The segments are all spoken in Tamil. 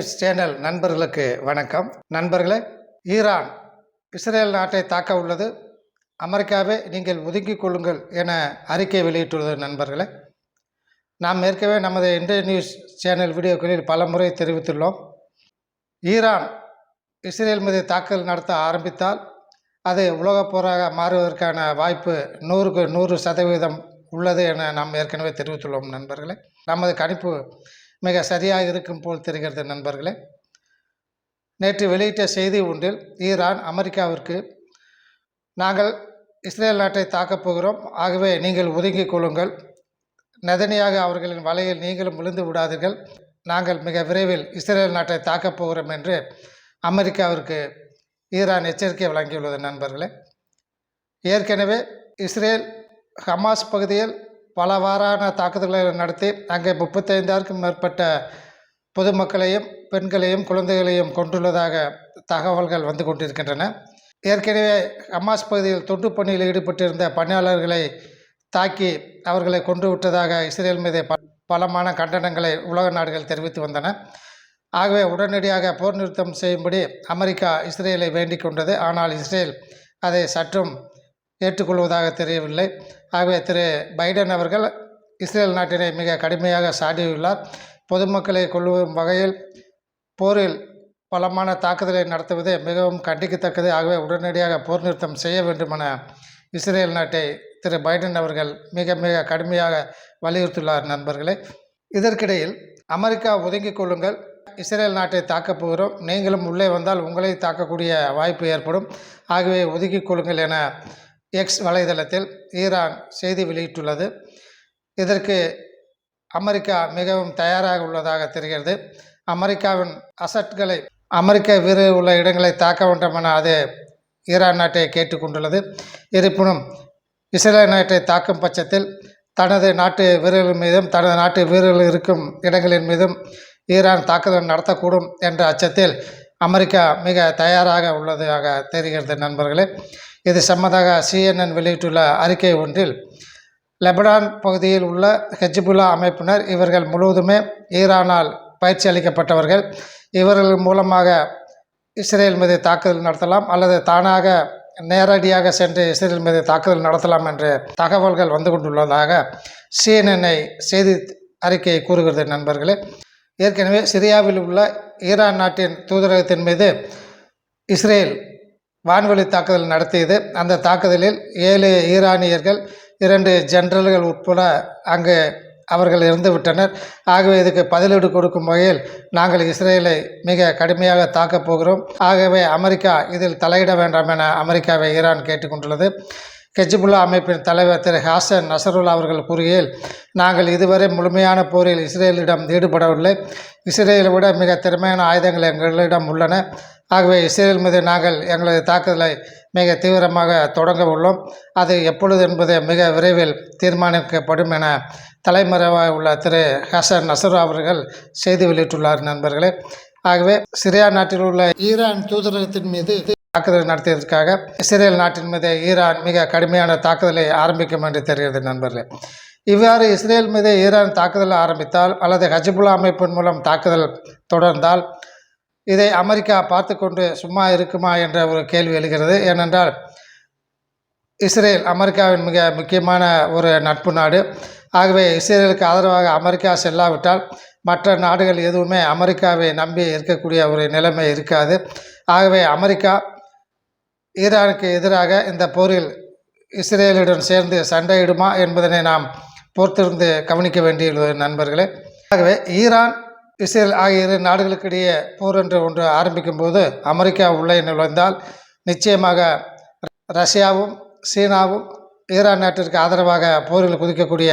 நியூஸ் சேனல் நண்பர்களுக்கு வணக்கம். நண்பர்களே, ஈரான் இஸ்ரேல் நாட்டை தாக்க உள்ளது, அமெரிக்காவே நீங்கள் ஒதுக்கிக் கொள்ளுங்கள் என அறிக்கை வெளியிட்டுள்ளது. நண்பர்களே, நாம் ஏற்கனவே நமது இந்திய நியூஸ் சேனல் வீடியோக்களில் பல முறை தெரிவித்துள்ளோம். ஈரான் இஸ்ரேல் மீது தாக்குதல் நடத்த ஆரம்பித்தால் அது உலகப் போராக மாறுவதற்கான வாய்ப்பு 100க்கு 100% உள்ளது என நாம் ஏற்கனவே தெரிவித்துள்ளோம். நண்பர்களே, நமது கணிப்பு மிக சரியாக இருக்கும் போல் தெரிகிறது. நண்பர்களே, நேற்று வெளியிட்ட செய்தி ஒன்றில் ஈரான் அமெரிக்காவிற்கு நாங்கள் இஸ்ரேல் நாட்டை தாக்கப் போகிறோம், ஆகவே நீங்கள் ஒதுங்கிக் கொள்ளுங்கள், நெதனியாக அவர்களின் வலையில் நீங்களும் விழுந்து விடாதீர்கள், நாங்கள் மிக விரைவில் இஸ்ரேல் நாட்டை தாக்கப் போகிறோம் என்று அமெரிக்காவிற்கு ஈரான் எச்சரிக்கை வழங்கியுள்ளது. நண்பர்களே, ஏற்கனவே இஸ்ரேல் ஹமாஸ் பகுதியில் பலவாறான தாக்குதல்களை நடத்தி அங்கே 35,000க்கும் மேற்பட்ட பொதுமக்களையும் பெண்களையும் குழந்தைகளையும் கொண்டுள்ளதாக தகவல்கள் வந்து கொண்டிருக்கின்றன. ஏற்கனவே ஹமாஸ் பகுதியில் தொண்டு பணியில் ஈடுபட்டிருந்த பணியாளர்களை தாக்கி அவர்களை கொன்று விட்டதாக இஸ்ரேல் மீது பலமான கண்டனங்களை உலக நாடுகள் தெரிவித்து வந்தன. ஆகவே உடனடியாக போர் நிறுத்தம் செய்யும்படி அமெரிக்கா இஸ்ரேலை வேண்டிக் கொண்டது. ஆனால் இஸ்ரேல் அதை சற்றும் ஏற்றுக்கொள்வதாக தெரியவில்லை. ஆகவே திரு பைடன் அவர்கள் இஸ்ரேல் நாட்டினை மிக கடுமையாக சாடியுள்ளார். பொதுமக்களை கொள்ளும் வகையில் போரில் பலமான தாக்குதலை நடத்துவது மிகவும் கண்டிக்கத்தக்கது. ஆகவே உடனடியாக போர் நிறுத்தம் செய்ய வேண்டுமென இஸ்ரேல் நாட்டை திரு பைடன் அவர்கள் மிக மிக கடுமையாக வலியுறுத்தியுள்ளார். நண்பர்களே, இதற்கிடையில் அமெரிக்கா ஒதுங்கிக் கொள்ளுங்கள், இஸ்ரேல் நாட்டை தாக்கப் போகிறோம், நீங்களும் உள்ளே வந்தால் உங்களை தாக்கக்கூடிய வாய்ப்பு ஏற்படும், ஆகவே ஒதுக்கிக் கொள்ளுங்கள் என எக்ஸ் வலைதளத்தில் ஈரான் செய்தி வெளியிட்டுள்ளது. இதற்கு அமெரிக்கா மிகவும் தயாராக உள்ளதாக தெரிகிறது. அமெரிக்காவின் அசட்களை அமெரிக்க வீரர் உள்ள இடங்களை தாக்க வேண்டும் என அது ஈரான் நாட்டை கேட்டுக்கொண்டுள்ளது. இருப்பினும் இஸ்ரேல் நாட்டை தாக்கும் பட்சத்தில் தனது நாட்டு வீரர்கள் மீதும் தனது நாட்டு வீரர்கள் இருக்கும் இடங்களின் மீதும் ஈரான் தாக்குதல் நடத்தக்கூடும் என்ற அச்சத்தில் அமெரிக்கா மிக தயாராக உள்ளதாக தெரிகிறது. நண்பர்களே, இது சம்பந்தமாக CNN வெளியிட்டுள்ள அறிக்கை ஒன்றில் லெபனான் பகுதியில் உள்ள ஹெஜ்புல்லா அமைப்பினர் இவர்கள் முழுவதுமே ஈரானால் பயிற்சி அளிக்கப்பட்டவர்கள், இவர்கள் மூலமாக இஸ்ரேல் மீது தாக்குதல் நடத்தலாம் அல்லது தானாக நேரடியாக சென்று இஸ்ரேல் மீது தாக்குதல் நடத்தலாம் என்ற தகவல்கள் வந்து கொண்டுள்ளதாக CNN செய்தி அறிக்கை கூறுகிறது. நண்பர்களே, ஏற்கனவே சிரியாவில் உள்ள ஈரான் நாட்டின் தூதரகத்தின் மீது இஸ்ரேல் வான்வெளி தாக்குதல் நடத்தியது. அந்த தாக்குதலில் 7 ஈரானியர்கள் 2 ஜெனரல்கள் உட்பட அங்கு அவர்கள் இறந்து விட்டனர். ஆகவே இதுக்கு பதிலீடு கொடுக்கும் வகையில் நாங்கள் இஸ்ரேலை மிக கடுமையாக தாக்கப் போகிறோம், ஆகவே அமெரிக்கா இதில் தலையிட வேண்டாம் என அமெரிக்காவை ஈரான் கேட்டுக்கொண்டுள்ளது. ஹெஜ்புல்லா அமைப்பின் தலைவர் திரு ஹாசன் நசருல்லா அவர்கள் கூறுகையில், நாங்கள் இதுவரை முழுமையான போரில் இஸ்ரேலிடம் ஈடுபடவில்லை, இஸ்ரேலை விட மிக திறமையான ஆயுதங்கள் எங்களிடம் உள்ளன, ஆகவே இஸ்ரேல் மீது நாங்கள் எங்களது தாக்குதலை மிக தீவிரமாக தொடங்க உள்ளோம், அது எப்பொழுது என்பது மிக விரைவில் தீர்மானிக்கப்படும் என தலைமறைவாக உள்ள திரு ஹாசன் நசருல்லா அவர்கள் செய்தி வெளியிட்டுள்ளார். நண்பர்களே, ஆகவே சிரியா நாட்டில் உள்ள ஈரான் தூதரகத்தின் மீது தாக்குதல் நடத்தியதற்காக இஸ்ரேல் நாட்டின் மீது ஈரான் மிக கடுமையான தாக்குதலை ஆரம்பிக்கும் என்று தெரிகிறது. நண்பர்களே, இவ்வாறு இஸ்ரேல் மீது ஈரான் தாக்குதல் ஆரம்பித்தால் அல்லது ஹெஜ்புல்லா அமைப்பின் மூலம் தாக்குதல் தொடர்ந்தால் இதை அமெரிக்கா பார்த்து கொண்டு சும்மா இருக்குமா என்ற ஒரு கேள்வி எழுகிறது. ஏனென்றால் இஸ்ரேல் அமெரிக்காவின் மிக முக்கியமான ஒரு நட்பு நாடு. ஆகவே இஸ்ரேலுக்கு ஆதரவாக அமெரிக்கா செல்லாவிட்டால் மற்ற நாடுகள் எதுவுமே அமெரிக்காவை நம்பி இருக்கக்கூடிய ஒரு நிலைமை இருக்காது. ஆகவே அமெரிக்கா ஈரானுக்கு எதிராக இந்த போரில் இஸ்ரேலுடன் சேர்ந்து சண்டையிடுமா என்பதனை நாம் பொறுத்திருந்து கவனிக்க வேண்டியுள்ளது. நண்பர்களே, ஆகவே ஈரான் இஸ்ரேல் ஆகிய 2 நாடுகளுக்கிடையே போர் என்று ஒன்று ஆரம்பிக்கும் போது அமெரிக்கா உள்ளே நுழைந்தால் நிச்சயமாக ரஷ்யாவும் சீனாவும் ஈரான் நாட்டிற்கு ஆதரவாக போரில் குதிக்கக்கூடிய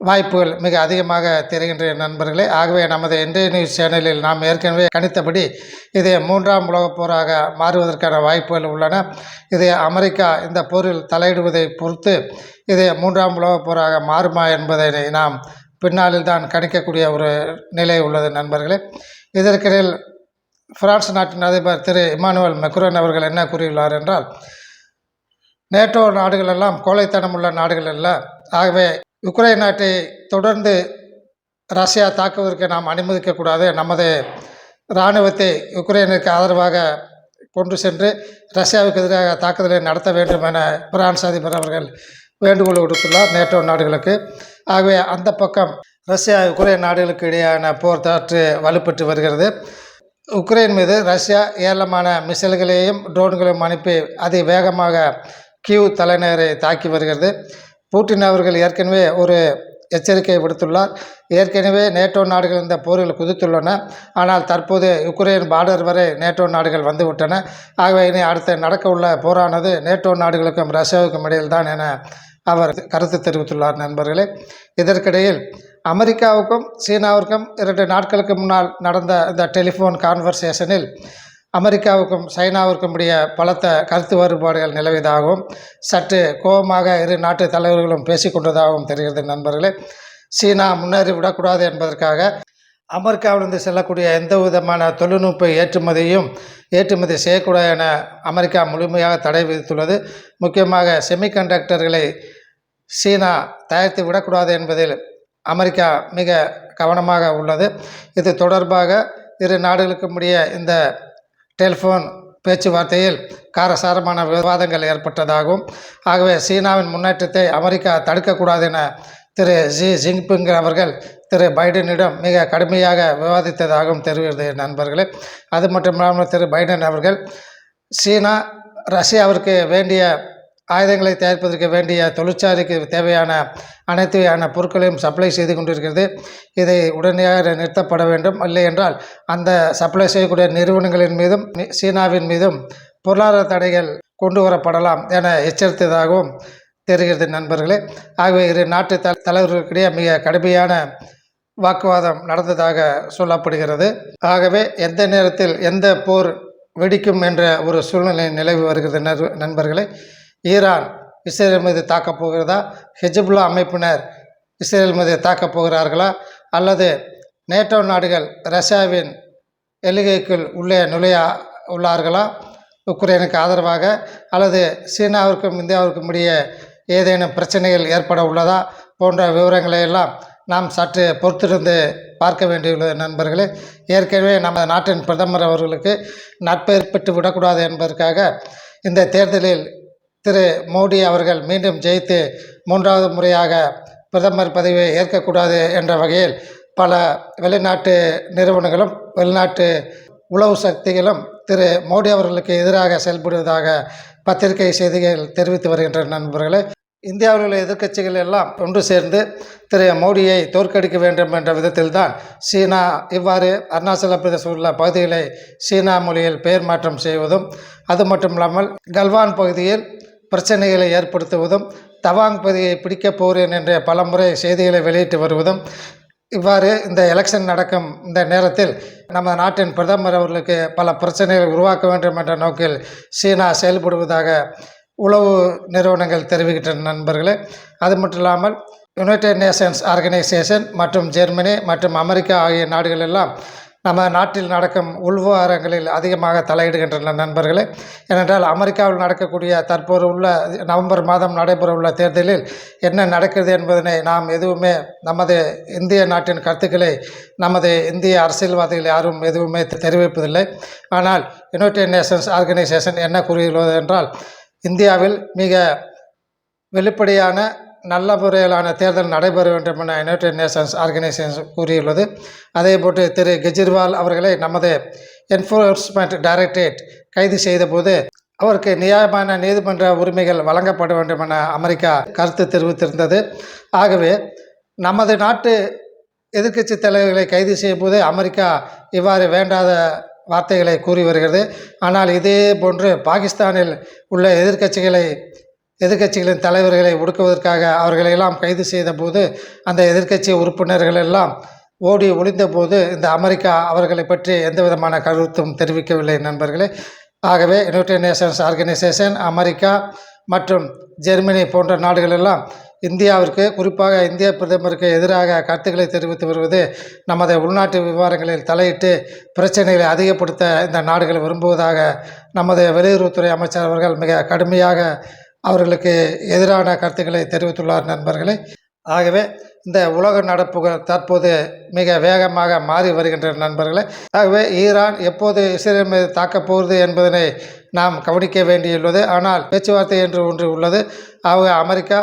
வாய்ப்புகள் மிக அதிகமாக தெரிகின்றன. நண்பர்களே, ஆகவே நமது இந்திய நியூஸ் சேனலில் நாம் ஏற்கனவே கணித்தபடி இது 3ஆம் உலகப் போராக மாறுவதற்கான வாய்ப்புகள் உள்ளன. இதை அமெரிக்கா இந்த போரில் தலையிடுவதை பொறுத்து இது 3ஆம் உலகப் போராக மாறுமா என்பதை நாம் பின்னாளில் தான் கணிக்கக்கூடிய ஒரு நிலை உள்ளது. நண்பர்களே, இதற்கிடையில் பிரான்ஸ் நாட்டின் அதிபர் திரு இமானுவேல் மெக்ரோன் அவர்கள் என்ன கூறியுள்ளார் என்றால், நேட்டோ நாடுகள் எல்லாம் கோழைத்தனம் உள்ள நாடுகள் அல்ல, ஆகவே உக்ரைன் நாட்டை தொடர்ந்து ரஷ்யா தாக்குவதற்கு நாம் அனுமதிக்கக்கூடாது, நமது இராணுவத்தை யுக்ரைனுக்கு ஆதரவாக கொண்டு சென்று ரஷ்யாவுக்கு எதிராக தாக்குதலை நடத்த வேண்டும் என பிரான்ஸ் அதிபர் அவர்கள் வேண்டுகோள் விடுத்துள்ளார் நேட்டோ நாடுகளுக்கு. ஆகவே அந்த பக்கம் ரஷ்யா உக்ரைன் நாடுகளுக்கு இடையேயான போர் காற்று வலுப்பெற்று வருகிறது. உக்ரைன் மீது ரஷ்யா ஏராளமான மிசைல்களையும் ட்ரோன்களையும் அனுப்பி அதி வேகமாக கீவ் தலைநகரை தாக்கி வருகிறது. புட்டின் அவர்கள் ஏற்கனவே ஒரு எச்சரிக்கை விடுத்துள்ளார். ஏற்கனவே நேட்டோ நாடுகள் இந்த போரில் குதித்துள்ளன. ஆனால் தற்போது யுக்ரைன் பார்டர் வரை நேட்டோ நாடுகள் வந்துவிட்டன. ஆகவே இனி அடுத்த நடக்க உள்ள போரானது நேட்டோ நாடுகளுக்கும் ரஷ்யாவுக்கும் இடையில்தான் என அவர் கருத்து தெரிவித்துள்ளார். நண்பர்களே, இதற்கிடையில் அமெரிக்காவுக்கும் சீனாவிற்கும் 2 நாட்களுக்கு முன்னால் நடந்த இந்த டெலிஃபோன் கான்வர்சேஷனில் அமெரிக்காவுக்கும் சைனாவிற்கும் இடையே பலத்த கருத்து வேறுபாடுகள் நிலவியதாகவும் சற்று கோபமாக இரு நாட்டு தலைவர்களும் பேசிக்கொண்டதாகவும் தெரிகிறது. நண்பர்களே, சீனா முன்னேறி விடக்கூடாது என்பதற்காக அமெரிக்காவிலிருந்து செல்லக்கூடிய எந்த விதமான தொழில்நுட்ப ஏற்றுமதி செய்யக்கூடாது என அமெரிக்கா முழுமையாக தடை விதித்துள்ளது. முக்கியமாக செமிகண்டக்டர்களை சீனா தயாரித்து விடக்கூடாது என்பதில் அமெரிக்கா மிக கவனமாக உள்ளது. இது தொடர்பாக இரு நாடுகளுக்கும் இடையே இந்த டெலிஃபோன் பேச்சுவார்த்தையில் காரசாரமான விவாதங்கள் ஏற்பட்டதாகவும் ஆகவே சீனாவின் முன்னேற்றத்தை அமெரிக்கா தடுக்கக்கூடாது என திரு ஜி ஜின்பிங் அவர்கள் திரு பைடனிடம் மிக கடுமையாக விவாதித்ததாகவும் தெரிகிறது. நண்பர்களே, அது மட்டுமில்லாமல் திரு பைடன் அவர்கள் சீனா ரஷ்யாவிற்கு வேண்டிய ஆயுதங்களை தயாரிப்பதற்கு வேண்டிய தொழிற்சாலைக்கு தேவையான அனைத்து வகையான பொருட்களையும் சப்ளை செய்து கொண்டிருக்கிறது. இதை உடனடியாக நிறுத்தப்பட வேண்டும். இல்லை என்றால் அந்த சப்ளை செய்யக்கூடிய நிறுவனங்களின் மீதும் சீனாவின் மீதும் பொருளாதார தடைகள் கொண்டு வரப்படலாம் என எச்சரித்ததாகவும் தெரிகிறது. நண்பர்களே, ஆகவே இரு நாட்டு தலைவர்களுக்கிடையே மிக கடுமையான வாக்குவாதம் நடந்ததாக சொல்லப்படுகிறது. ஆகவே எந்த நேரத்தில் எந்த போர் வெடிக்கும் என்ற ஒரு சூழ்நிலை நிலவி வருகிறது. நண்பர்களே, ஈரான் இஸ்ரேல் மீது தாக்கப் போகிறதா? ஹெஜ்புல்லா அமைப்பினர் இஸ்ரேல் மீது தாக்கப் போகிறார்களா? அல்லது நேட்டோ நாடுகள் ரஷ்யாவின் எல்லைக்குள் உள்ளே நுழைய உள்ளார்களா உக்ரைனுக்கு ஆதரவாக? அல்லது சீனாவிற்கும் இந்தியாவிற்கும் இடையே ஏதேனும் பிரச்சனைகள் ஏற்பட உள்ளதா போன்ற விவரங்களை எல்லாம் நாம் சற்று பொறுத்திருந்து பார்க்க வேண்டியுள்ளது. நண்பர்களே, ஏற்கனவே நம்ம நாட்டின் பிரதமர் அவர்களுக்கு நட்பெயர் பெற்று விடக்கூடாது என்பதற்காக இந்த தேர்தலில் திரு மோடி அவர்கள் மீண்டும் ஜெயித்து 3வது முறையாக பிரதமர் பதவியை ஏற்கக்கூடாது என்ற வகையில் பல வெளிநாட்டு நிறுவனங்களும் வெளிநாட்டு உளவு சக்திகளும் திரு மோடி அவர்களுக்கு எதிராக செயல்படுவதாக பத்திரிகை செய்திகள் தெரிவித்து வருகின்றன. நண்பர்களே, இந்தியாவில் உள்ள எதிர்க்கட்சிகள் எல்லாம் ஒன்று சேர்ந்து திரு மோடியை தோற்கடிக்க வேண்டும் என்ற விதத்தில்தான் சீனா இவ்வாறு அருணாச்சல பிரதேச உள்ள பகுதிகளை சீனா மொழியில் பெயர் மாற்றம் செய்வதும், அது மட்டும் இல்லாமல் கல்வான் பகுதியில் பிரச்சனைகளை ஏற்படுத்துவதும், தவாங் பகுதியை பிடிக்கப் போகிறேன் என்ற பலமுறை செய்திகளை வெளியிட்டு வருவதும், இவ்வாறு இந்த எலெக்ஷன் நடக்கும் இந்த நேரத்தில் நம்ம நாட்டின் பிரதமர் அவர்களுக்கு பல பிரச்சனைகளை உருவாக்க வேண்டும் என்ற நோக்கில் சீனா செயல்படுவதாக உளவு நிறுவனங்கள் தெரிவிக்கின்றன. நண்பர்களே, அது மட்டும் இல்லாமல் யுனைடெட் நேஷன்ஸ் ஆர்கனைசேஷன் மற்றும் ஜெர்மனி மற்றும் அமெரிக்கா ஆகிய நாடுகள் எல்லாம் நம்ம நாட்டில் நடக்கும் உள்விவகாரங்களில் அதிகமாக தலையிடுகின்றன. நண்பர்களே, ஏனென்றால் அமெரிக்காவில் நடக்கக்கூடிய தற்போது உள்ள நவம்பர் மாதம் நடைபெற உள்ள தேர்தலில் என்ன நடக்கிறது என்பதனை நாம் எதுவுமே நமது இந்திய நாட்டின் கருத்துக்களை நமது இந்திய அரசியல்வாதிகள் யாரும் எதுவுமே தெரிவிப்பதில்லை. ஆனால் யுனைடெட் நேஷன்ஸ் ஆர்கனைசேஷன் என்ன கூறியுள்ளது என்றால், இந்தியாவில் மிக வெளிப்படையான நல்ல முறையிலான தேர்தல் நடைபெற வேண்டும் என யுனைடெட் நேஷன்ஸ் ஆர்கனைசேஷன் கூறியுள்ளது. அதேபோன்று திரு கெஜ்ரிவால் அவர்களை நமது என்ஃபோர்ஸ்மெண்ட் டைரக்டரேட் கைது செய்தபோது அவருக்கு நியாயமான நீதிமன்ற உரிமைகள் வழங்கப்பட வேண்டும் என அமெரிக்கா கருத்து தெரிவித்திருந்தது. ஆகவே நமது நாட்டு எதிர்க்கட்சி தலைவர்களை கைது செய்யும் போது அமெரிக்கா இவ்வாறு வேண்டாத வார்த்தைகளை கூறி வருகிறது. ஆனால் இதே போன்று பாகிஸ்தானில் உள்ள எதிர்க்கட்சிகளின் தலைவர்களை ஒடுக்குவதற்காக அவர்களெல்லாம் கைது செய்த போது அந்த எதிர்க்கட்சி உறுப்பினர்கள் எல்லாம் ஓடி ஒளிந்த போது இந்த அமெரிக்கா அவர்களை பற்றி எந்த விதமான கருத்தும் தெரிவிக்கவில்லை. நண்பர்களே, ஆகவே யுனைடெட் நேஷன்ஸ் ஆர்கனைசேஷன், அமெரிக்கா மற்றும் ஜெர்மனி போன்ற நாடுகள் எல்லாம் இந்தியாவிற்கு, குறிப்பாக இந்திய பிரதமருக்கு எதிராக கருத்துக்களை தெரிவித்து வருவது நமது உள்நாட்டு விவகாரங்களில் தலையிட்டு பிரச்சனைகளை அதிகப்படுத்த இந்த நாடுகள் விரும்புவதாக நமது வெளியுறவுத்துறை அமைச்சர் அவர்கள் மிக கடுமையாக அவர்களுக்கு எதிரான கருத்துக்களை தெரிவித்துள்ளார். நண்பர்களே, ஆகவே இந்த உலக நடப்புகள் தற்போது மிக வேகமாக மாறி வருகின்றன நண்பர்களே. ஆகவே ஈரான் எப்போது இஸ்ரேல் மீது தாக்கப் போகிறது என்பதனை நாம் கவனிக்க வேண்டியுள்ளது. ஆனால் பேச்சுவார்த்தை என்று ஒன்று உள்ளது. அவங்க அமெரிக்கா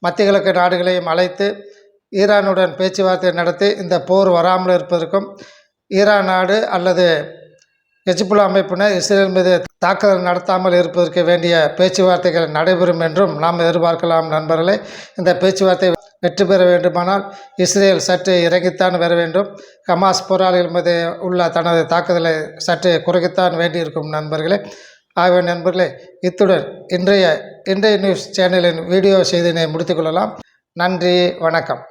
மத்திய கிழக்கு நாடுகளையும் அழைத்து ஈரானுடன் பேச்சுவார்த்தை நடத்தி இந்த போர் வராமல் இருப்பதற்கும் ஈரான் நாடு அல்லது ஹெஸ்புல்லா அமைப்பினர் இஸ்ரேல் மீது தாக்குதல் நடத்தாமல் இருப்பதற்கு வேண்டிய பேச்சுவார்த்தைகள் நடைபெறும் என்றும் நாம் எதிர்பார்க்கலாம் நண்பர்களே. இந்த பேச்சுவார்த்தை வெற்றி பெற வேண்டுமானால் இஸ்ரேல் சற்று இறங்கித்தான் வர வேண்டும். ஹமாஸ் போராளிகள் மீது உள்ள தனது தாக்குதலை சற்று குறைக்கத்தான் வேண்டியிருக்கும் நண்பர்களே. ஆகவே நண்பர்களே, இத்துடன் இன்றைய நியூஸ் சேனலின் வீடியோ செய்தினை முடித்துக்கொள்ளலாம். நன்றி, வணக்கம்.